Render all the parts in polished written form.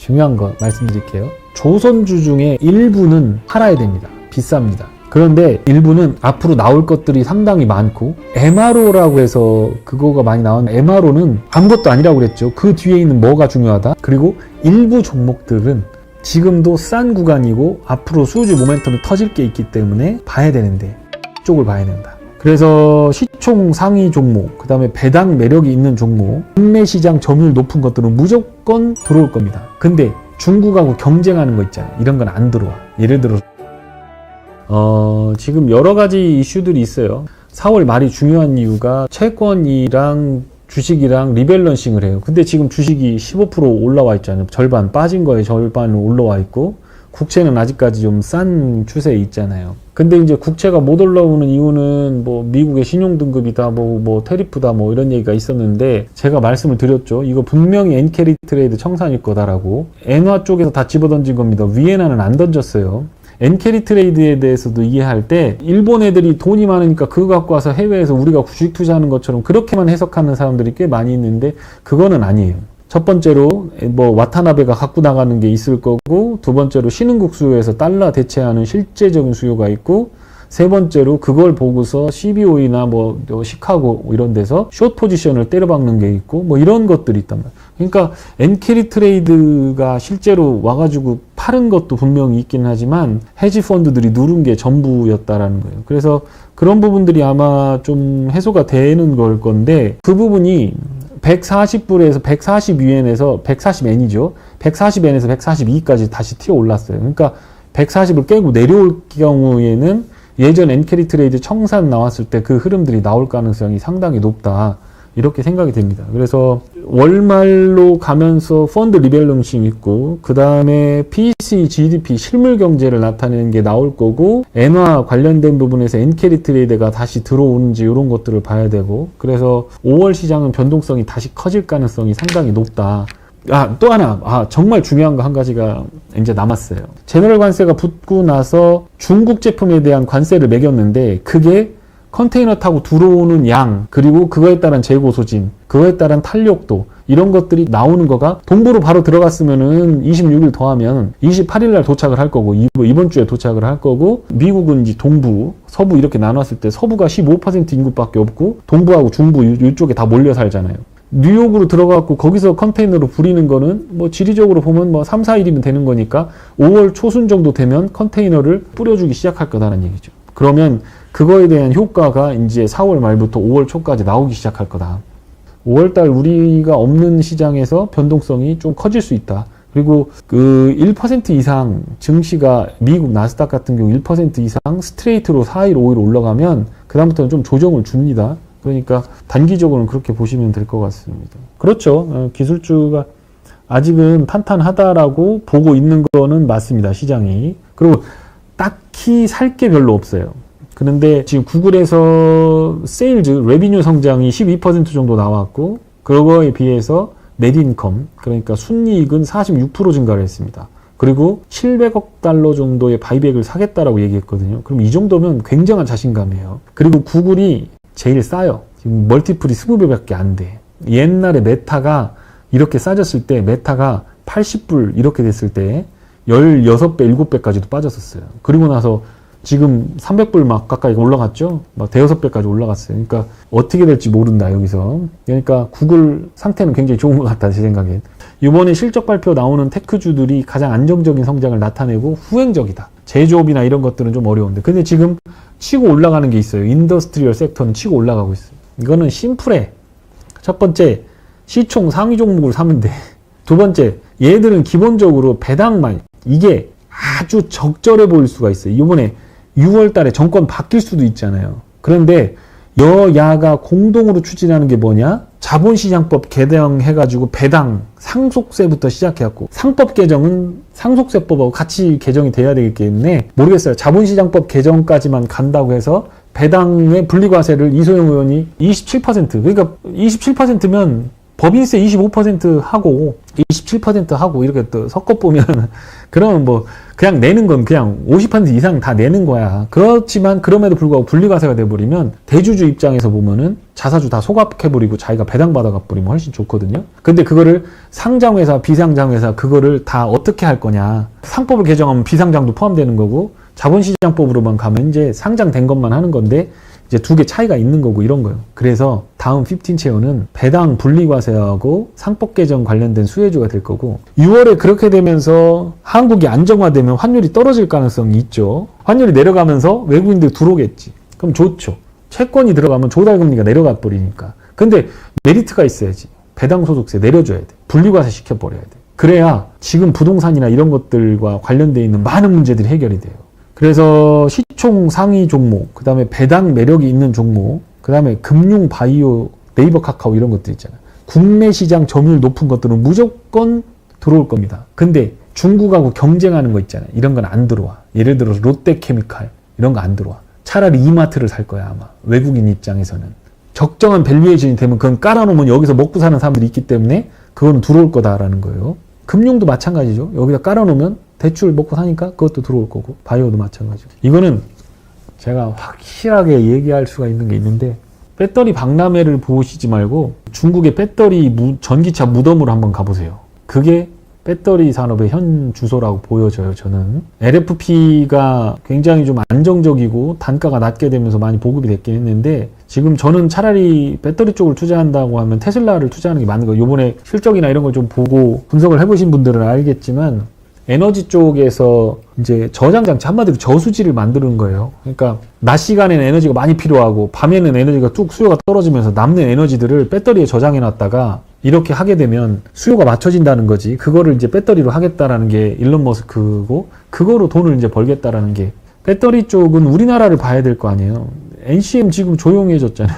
중요한 거 말씀드릴게요. 조선주 중에 일부는 팔아야 됩니다. 비쌉니다. 그런데 일부는 앞으로 나올 것들이 상당히 많고, MRO라고 해서 그거가 많이 나온 MRO는 아무것도 아니라고 그랬죠. 그 뒤에 있는 뭐가 중요하다. 그리고 일부 종목들은 지금도 싼 구간이고 앞으로 수주 모멘텀이 터질 게 있기 때문에 봐야 되는데 쪽을 봐야 된다. 그래서 시총 상위 종목, 그 다음에 배당 매력이 있는 종목, 국내 시장 점유율 높은 것들은 무조건 들어올 겁니다. 근데 중국하고 경쟁하는 거 있잖아요. 이런 건 안 들어와. 예를 들어 지금 여러 가지 이슈들이 있어요. 4월 말이 중요한 이유가 채권이랑 주식이랑 리밸런싱을 해요. 근데 지금 주식이 15% 올라와 있잖아요. 절반 빠진 거에 절반은 올라와 있고, 국채는 아직까지 좀 싼 추세에 있잖아요. 근데 이제 국채가 못 올라오는 이유는 뭐 미국의 신용등급이다, 뭐 테리프다, 뭐 이런 얘기가 있었는데, 제가 말씀을 드렸죠. 이거 분명히 엔캐리 트레이드 청산일 거다라고. 엔화 쪽에서 다 집어던진 겁니다. 위에나는 안 던졌어요. 엔캐리 트레이드에 대해서도 이해할 때 일본 애들이 돈이 많으니까 그거 갖고 와서 해외에서 우리가 주식 투자하는 것처럼 그렇게만 해석하는 사람들이 꽤 많이 있는데, 그거는 아니에요. 첫 번째로 뭐 와타나베가 갖고 나가는 게 있을 거고, 두 번째로 신흥국 수요에서 달러 대체하는 실제적인 수요가 있고, 세 번째로 그걸 보고서 CBOE나 뭐 시카고 이런 데서 숏 포지션을 때려박는 게 있고, 뭐 이런 것들이 있단 말이에요. 그러니까 엔캐리 트레이드가 실제로 와가지고 파는 것도 분명히 있긴 하지만 헤지 펀드들이 누른 게 전부였다라는 거예요. 그래서 그런 부분들이 아마 좀 해소가 되는 걸 건데, 그 부분이 140불에서 140위엔에서 140엔이죠. 140엔에서 142까지 다시 튀어 올랐어요. 그러니까 140을 깨고 내려올 경우에는 예전 엔캐리 트레이드 청산 나왔을 때 그 흐름들이 나올 가능성이 상당히 높다, 이렇게 생각이 됩니다. 그래서 월말로 가면서 펀드 리밸런싱 있고, 그 다음에 PEC, GDP, 실물 경제를 나타내는 게 나올 거고, 엔화 관련된 부분에서 엔캐리 트레이드가 다시 들어오는지 이런 것들을 봐야 되고, 그래서 5월 시장은 변동성이 다시 커질 가능성이 상당히 높다. 또 하나, 정말 중요한 거 한 가지가 이제 남았어요. 제너럴 관세가 붙고 나서 중국 제품에 대한 관세를 매겼는데, 그게 컨테이너 타고 들어오는 양, 그리고 그거에 따른 재고 소진, 그거에 따른 탄력도, 이런 것들이 나오는 거가 동부로 바로 들어갔으면은 26일 더하면 28일 날 도착을 할 거고, 이번 주에 도착을 할 거고, 미국은 이제 동부, 서부 이렇게 나눴을 때 서부가 15% 인구밖에 없고, 동부하고 중부 이쪽에 다 몰려 살잖아요. 뉴욕으로 들어가고 거기서 컨테이너로 부리는 거는 뭐 지리적으로 보면 뭐 3, 4일이면 되는 거니까 5월 초순 정도 되면 컨테이너를 뿌려주기 시작할 거다라는 얘기죠. 그러면 그거에 대한 효과가 이제 4월 말부터 5월 초까지 나오기 시작할 거다. 5월달 우리가 없는 시장에서 변동성이 좀 커질 수 있다. 그리고 그 1% 이상 증시가 미국 나스닥 같은 경우 1% 이상 스트레이트로 4일, 5일 올라가면 그다음부터는 좀 조정을 줍니다. 그러니까 단기적으로는 그렇게 보시면 될 것 같습니다. 그렇죠. 기술주가 아직은 탄탄하다라고 보고 있는 거는 맞습니다. 시장이. 그리고 딱히 살 게 별로 없어요. 그런데 지금 구글에서 세일즈, 레비뉴 성장이 12% 정도 나왔고, 그거에 비해서 넷인컴, 그러니까 순이익은 46% 증가를 했습니다. 그리고 700억 달러 정도의 바이백을 사겠다라고 얘기했거든요. 그럼 이 정도면 굉장한 자신감이에요. 그리고 구글이 제일 싸요. 지금 멀티플이 20배밖에 안 돼. 옛날에 메타가 이렇게 싸졌을 때, 메타가 80불 이렇게 됐을 때 16배, 7배까지도 빠졌었어요. 그리고 나서 지금 300불 막 가까이 올라갔죠? 막 대여섯 배까지 올라갔어요. 그러니까 어떻게 될지 모른다, 여기서. 그러니까 구글 상태는 굉장히 좋은 것 같다, 제 생각엔. 이번에 실적 발표 나오는 테크주들이 가장 안정적인 성장을 나타내고 후행적이다. 제조업이나 이런 것들은 좀 어려운데. 근데 지금 치고 올라가는 게 있어요. 인더스트리얼 섹터는 치고 올라가고 있어요. 이거는 심플해. 첫 번째, 시총 상위 종목을 사면 돼. 두 번째, 얘들은 기본적으로 배당만, 이게 아주 적절해 보일 수가 있어요. 이번에 6월 달에 정권 바뀔 수도 있잖아요. 그런데 여야가 공동으로 추진하는 게 뭐냐? 자본시장법 개정해가지고 배당, 상속세부터 시작해갖고, 상법 개정은 상속세법하고 같이 개정이 돼야 되기 때문에 모르겠어요. 자본시장법 개정까지만 간다고 해서 배당의 분리과세를 이소영 의원이 27%, 그러니까 27%면 법인세 25% 하고 27% 하고 이렇게 또 섞어보면 그러면 뭐 그냥 내는 건 그냥 50% 이상 다 내는 거야. 그렇지만 그럼에도 불구하고 분리과세가 돼버리면 대주주 입장에서 보면은 자사주 다 소각해버리고 자기가 배당받아가 버리면 훨씬 좋거든요. 근데 그거를 상장회사, 비상장회사 그거를 다 어떻게 할 거냐. 상법을 개정하면 비상장도 포함되는 거고 자본시장법으로만 가면 이제 상장된 것만 하는 건데 이제 두 개 차이가 있는 거고 이런 거예요. 그래서 다음 15채널은 배당 분리과세하고 상법 개정 관련된 수혜주가 될 거고 6월에 그렇게 되면서 한국이 안정화되면 환율이 떨어질 가능성이 있죠. 환율이 내려가면서 외국인들 들어오겠지. 그럼 좋죠. 채권이 들어가면 조달금리가 내려가 버리니까. 근데 메리트가 있어야지. 배당 소득세 내려줘야 돼. 분리과세 시켜버려야 돼. 그래야 지금 부동산이나 이런 것들과 관련되어 있는 많은 문제들이 해결이 돼요. 그래서 시총 상위 종목, 그 다음에 배당 매력이 있는 종목, 그 다음에 금융, 바이오, 네이버, 카카오 이런 것들 있잖아요. 국내 시장 점유율 높은 것들은 무조건 들어올 겁니다. 근데 중국하고 경쟁하는 거 있잖아요. 이런 건 안 들어와. 예를 들어서 롯데케미칼 이런 거 안 들어와. 차라리 이마트를 살 거야 아마. 외국인 입장에서는. 적정한 밸류에이션이 되면 그건 깔아놓으면 여기서 먹고 사는 사람들이 있기 때문에 그거는 들어올 거다라는 거예요. 금융도 마찬가지죠. 여기다 깔아놓으면 대출 먹고 사니까 그것도 들어올 거고 바이오도 마찬가지고. 이거는 제가 확실하게 얘기할 수가 있는 게 있는데 배터리 박람회를 보시지 말고 중국의 배터리 전기차 무덤으로 한번 가보세요. 그게 배터리 산업의 현 주소라고 보여져요. 저는 LFP가 굉장히 좀 안정적이고 단가가 낮게 되면서 많이 보급이 됐긴 했는데 지금 저는 차라리 배터리 쪽을 투자한다고 하면 테슬라를 투자하는 게 맞는 거예요. 요번에 실적이나 이런 걸 좀 보고 분석을 해보신 분들은 알겠지만 에너지 쪽에서 이제 저장장치 한마디로 저수지를 만드는 거예요. 그러니까 낮 시간에는 에너지가 많이 필요하고 밤에는 에너지가 뚝 수요가 떨어지면서 남는 에너지들을 배터리에 저장해 놨다가 이렇게 하게 되면 수요가 맞춰진다는 거지. 그거를 이제 배터리로 하겠다라는 게 일론 머스크고 그거로 돈을 이제 벌겠다라는 게 배터리 쪽은 우리나라를 봐야 될 거 아니에요. NCM 지금 조용해졌잖아요.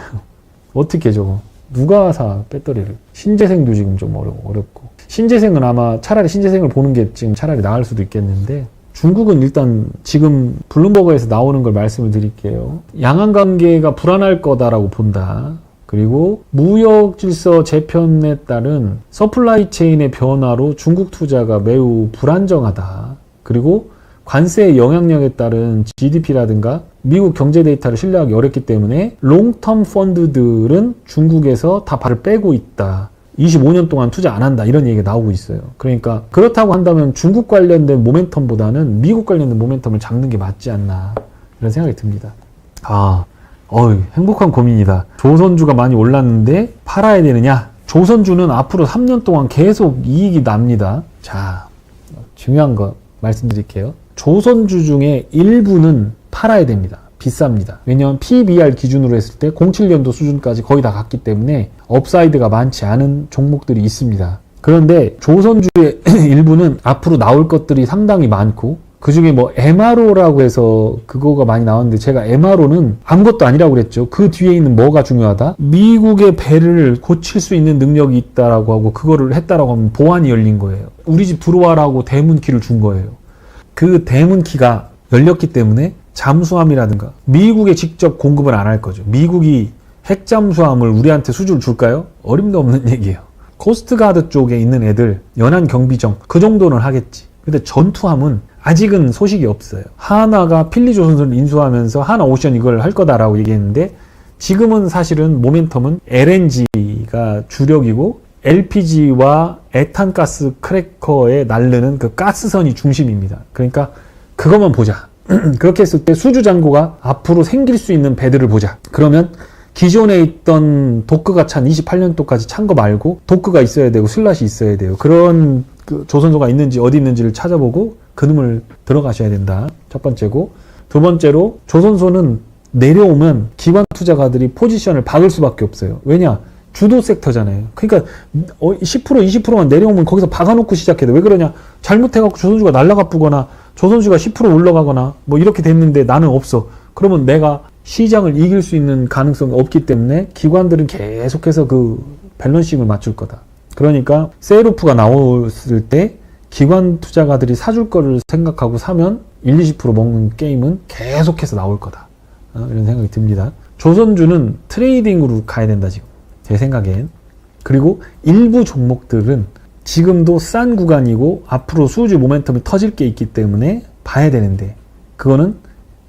어떻게 저거? 누가 사 배터리를? 신재생도 지금 좀 어렵고. 신재생은 아마 차라리 신재생을 보는 게 지금 차라리 나을 수도 있겠는데 중국은 일단 지금 블룸버그에서 나오는 걸 말씀을 드릴게요. 양안관계가 불안할 거다라고 본다. 그리고 무역 질서 재편에 따른 서플라이 체인의 변화로 중국 투자가 매우 불안정하다. 그리고 관세의 영향력에 따른 GDP라든가 미국 경제 데이터를 신뢰하기 어렵기 때문에 롱텀 펀드들은 중국에서 다 발을 빼고 있다. 25년 동안 투자 안 한다. 이런 얘기가 나오고 있어요. 그러니까 그렇다고 한다면 중국 관련된 모멘텀보다는 미국 관련된 모멘텀을 잡는 게 맞지 않나. 이런 생각이 듭니다. 행복한 고민이다. 조선주가 많이 올랐는데 팔아야 되느냐? 조선주는 앞으로 3년 동안 계속 이익이 납니다. 자, 중요한 거 말씀드릴게요. 조선주 중에 일부는 팔아야 됩니다. 비쌉니다. 왜냐하면 PBR 기준으로 했을 때 07년도 수준까지 거의 다 갔기 때문에 업사이드가 많지 않은 종목들이 있습니다. 그런데 조선주의 일부는 앞으로 나올 것들이 상당히 많고 그 중에 뭐 MRO라고 해서 그거가 많이 나왔는데 제가 MRO는 아무것도 아니라고 그랬죠. 그 뒤에 있는 뭐가 중요하다? 미국의 배를 고칠 수 있는 능력이 있다라고 하고 그거를 했다라고 하면 보안이 열린 거예요. 우리 집 들어와라고 대문키를 준 거예요. 그 대문키가 열렸기 때문에 잠수함이라든가 미국에 직접 공급을 안 할 거죠. 미국이 핵잠수함을 우리한테 수주를 줄까요? 어림도 없는 얘기예요. 코스트가드 쪽에 있는 애들, 연안경비정 그 정도는 하겠지. 근데 전투함은 아직은 소식이 없어요. 하나가 필리조선소를 인수하면서 하나오션 이걸 할 거다라고 얘기했는데 지금은 사실은 모멘텀은 LNG가 주력이고 LPG와 에탄가스 크래커에 날르는 그 가스선이 중심입니다. 그러니까 그것만 보자. 그렇게 했을 때 수주잔고가 앞으로 생길 수 있는 배들을 보자. 그러면 기존에 있던 도크가 찬 28년도까지 찬 거 말고 도크가 있어야 되고 슬롯이 있어야 돼요. 그런 그 조선소가 있는지 어디 있는지를 찾아보고 그놈을 들어가셔야 된다. 첫 번째고. 두 번째로 조선소는 내려오면 기관 투자가들이 포지션을 박을 수밖에 없어요. 왜냐? 주도 섹터잖아요. 그러니까 10% 20%만 내려오면 거기서 박아놓고 시작해야 돼. 왜 그러냐? 잘못해갖고 조선주가 날라가 뿌거나 조선주가 10% 올라가거나 뭐 이렇게 됐는데 나는 없어. 그러면 내가 시장을 이길 수 있는 가능성이 없기 때문에 기관들은 계속해서 그 밸런싱을 맞출 거다. 그러니까 셀오프가 나왔을 때 기관 투자가들이 사줄 거를 생각하고 사면 20% 먹는 게임은 계속해서 나올 거다. 이런 생각이 듭니다. 조선주는 트레이딩으로 가야 된다 지금. 제 생각엔. 그리고 일부 종목들은 지금도 싼 구간이고 앞으로 수주 모멘텀이 터질 게 있기 때문에 봐야 되는데 그거는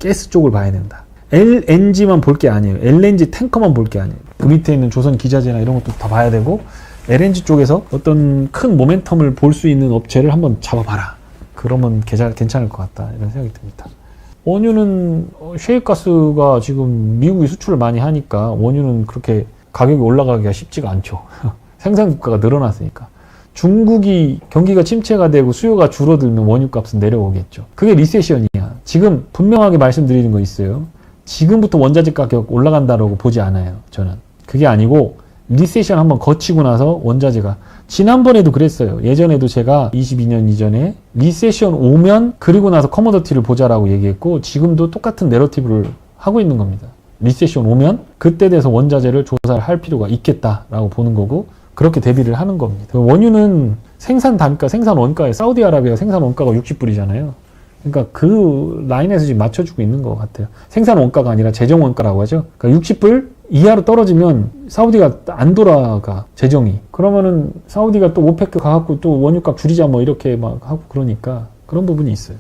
가스 쪽을 봐야 된다. LNG만 볼 게 아니에요. LNG 탱커만 볼 게 아니에요. 그 밑에 있는 조선 기자재나 이런 것도 다 봐야 되고 LNG 쪽에서 어떤 큰 모멘텀을 볼 수 있는 업체를 한번 잡아봐라. 그러면 괜찮을 것 같다. 이런 생각이 듭니다. 원유는 셰일가스가 지금 미국이 수출을 많이 하니까 원유는 그렇게 가격이 올라가기가 쉽지가 않죠. 생산국가가 늘어났으니까. 중국이 경기가 침체가 되고 수요가 줄어들면 원유값은 내려오겠죠. 그게 리세션이야. 지금 분명하게 말씀드리는 거 있어요. 지금부터 원자재 가격 올라간다라고 보지 않아요. 저는. 그게 아니고 리세션 한번 거치고 나서 원자재가 지난번에도 그랬어요. 예전에도 제가 22년 이전에 리세션 오면 그리고 나서 커머더티를 보자라고 얘기했고 지금도 똑같은 내러티브를 하고 있는 겁니다. 리세션 오면 그때 돼서 원자재를 조사를 할 필요가 있겠다라고 보는 거고 그렇게 대비를 하는 겁니다. 원유는 생산 단가, 생산 원가에 사우디아라비아 생산 원가가 60불이잖아요. 그러니까 그 라인에서 지금 맞춰주고 있는 것 같아요. 생산 원가가 아니라 재정 원가라고 하죠. 그러니까 60불 이하로 떨어지면 사우디가 안 돌아가, 재정이. 그러면은 사우디가 또 오페크 가갖고 또 원유값 줄이자 뭐 이렇게 막 하고 그러니까 그런 부분이 있어요.